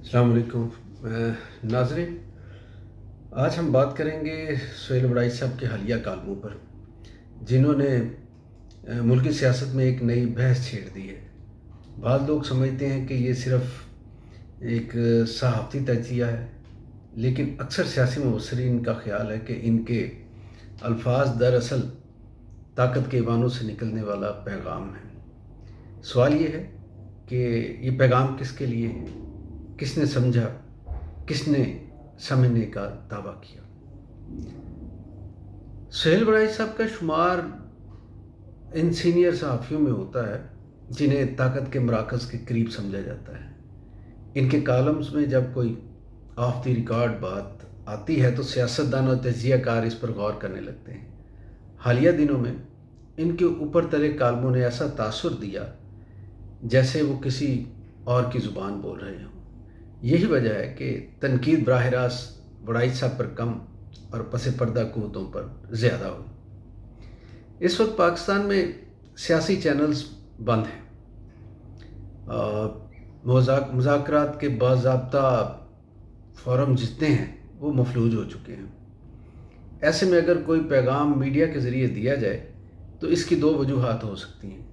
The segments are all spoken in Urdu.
السلام علیکم ناظرین، آج ہم بات کریں گے سہیل وڑائی صاحب کے حالیہ کالموں پر، جنہوں نے ملکی سیاست میں ایک نئی بحث چھیڑ دی ہے۔ بعض لوگ سمجھتے ہیں کہ یہ صرف ایک صحافتی تجزیہ ہے، لیکن اکثر سیاسی مبصرین کا خیال ہے کہ ان کے الفاظ دراصل طاقت کے ایوانوں سے نکلنے والا پیغام ہے۔ سوال یہ ہے کہ یہ پیغام کس کے لیے ہے، کس نے سمجھا، کس نے سمجھنے کا دعویٰ کیا۔ سہیل وڑائی صاحب کا شمار ان سینئر صحافیوں میں ہوتا ہے جنہیں طاقت کے مراکز کے قریب سمجھا جاتا ہے۔ ان کے کالمز میں جب کوئی آف دی ریکارڈ بات آتی ہے تو سیاستدان اور تجزیہ کار اس پر غور کرنے لگتے ہیں۔ حالیہ دنوں میں ان کے اوپر تلے کالموں نے ایسا تاثر دیا جیسے وہ کسی اور کی زبان بول رہے ہوں۔ یہی وجہ ہے کہ تنقید براہ راست وڑائی صاحب پر کم اور پس پردہ قوتوں پر زیادہ ہوئی۔ اس وقت پاکستان میں سیاسی چینلز بند ہیں، مذاکرات کے باضابطہ فورم جتنے ہیں وہ مفلوج ہو چکے ہیں۔ ایسے میں اگر کوئی پیغام میڈیا کے ذریعے دیا جائے تو اس کی دو وجوہات ہو سکتی ہیں: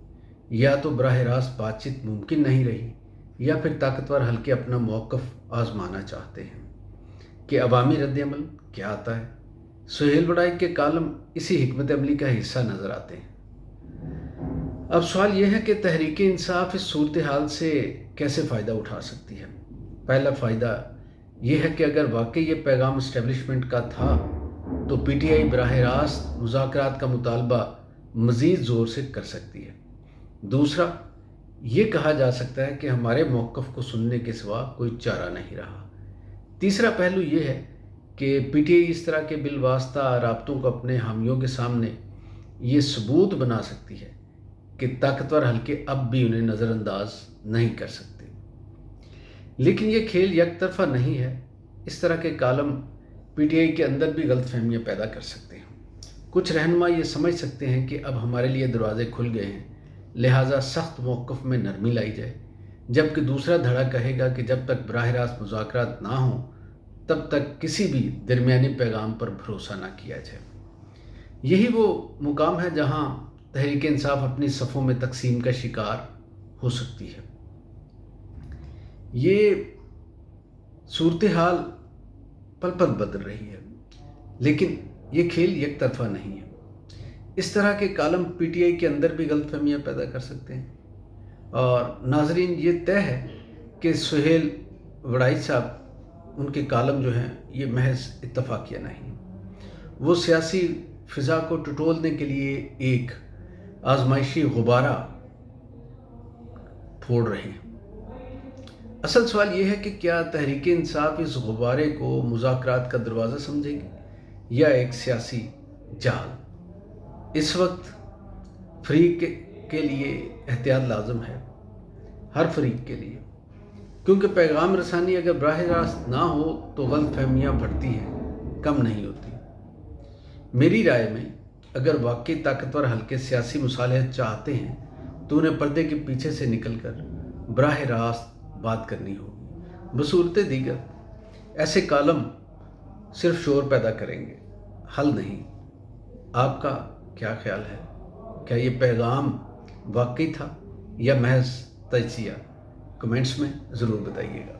یا تو براہ راست بات چیت ممکن نہیں رہی، یا پھر طاقتور حلقے اپنا موقف آزمانا چاہتے ہیں کہ عوامی رد عمل کیا آتا ہے۔ سہیل وڑائی کے کالم اسی حکمت عملی کا حصہ نظر آتے ہیں۔ اب سوال یہ ہے کہ تحریک انصاف اس صورتحال سے کیسے فائدہ اٹھا سکتی ہے۔ پہلا فائدہ یہ ہے کہ اگر واقعی یہ پیغام اسٹیبلشمنٹ کا تھا تو پی ٹی آئی براہ راست مذاکرات کا مطالبہ مزید زور سے کر سکتی ہے۔ دوسرا، یہ کہا جا سکتا ہے کہ ہمارے موقف کو سننے کے سوا کوئی چارہ نہیں رہا۔ تیسرا پہلو یہ ہے کہ پی ٹی آئی اس طرح کے بالواسطہ رابطوں کو اپنے حامیوں کے سامنے یہ ثبوت بنا سکتی ہے کہ طاقتور حلقے اب بھی انہیں نظر انداز نہیں کر سکتے۔ لیکن یہ کھیل یک طرفہ نہیں ہے۔ اس طرح کے کالم پی ٹی آئی کے اندر بھی غلط فہمیاں پیدا کر سکتے ہیں۔ کچھ رہنما یہ سمجھ سکتے ہیں کہ اب ہمارے لیے دروازے کھل گئے ہیں، لہٰذا سخت موقف میں نرمی لائی جائے، جبکہ دوسرا دھڑا کہے گا کہ جب تک براہ راست مذاکرات نہ ہوں تب تک کسی بھی درمیانی پیغام پر بھروسہ نہ کیا جائے۔ یہی وہ مقام ہے جہاں تحریک انصاف اپنی صفوں میں تقسیم کا شکار ہو سکتی ہے۔ یہ صورتحال پل پل بدل رہی ہے، لیکن یہ کھیل یک طرفہ نہیں ہے۔ اس طرح کے کالم پی ٹی آئی کے اندر بھی غلط فہمیاں پیدا کر سکتے ہیں، اور ناظرین یہ طے ہے کہ سہیل وڑائی صاحب، ان کے کالم جو ہیں یہ محض اتفاقیہ نہیں، وہ سیاسی فضا کو ٹٹولنے کے لیے ایک آزمائشی غبارہ پھوڑ رہے ہیں۔ اصل سوال یہ ہے کہ کیا تحریک انصاف اس غبارے کو مذاکرات کا دروازہ سمجھے گی یا ایک سیاسی جال۔ اس وقت فریق کے لیے احتیاط لازم ہے، ہر فریق کے لیے، کیونکہ پیغام رسانی اگر براہ راست نہ ہو تو غلط فہمیاں بڑھتی ہیں، کم نہیں ہوتی۔ میری رائے میں اگر واقعی طاقتور حلقے سیاسی مصالحت چاہتے ہیں تو انہیں پردے کے پیچھے سے نکل کر براہ راست بات کرنی ہوگی۔ بصورت دیگر ایسے کالم صرف شور پیدا کریں گے، حل نہیں۔ آپ کا کیا خیال ہے؟ کیا یہ پیغام واقعی تھا یا محض تجزیہ؟ کمنٹس میں ضرور بتائیے گا۔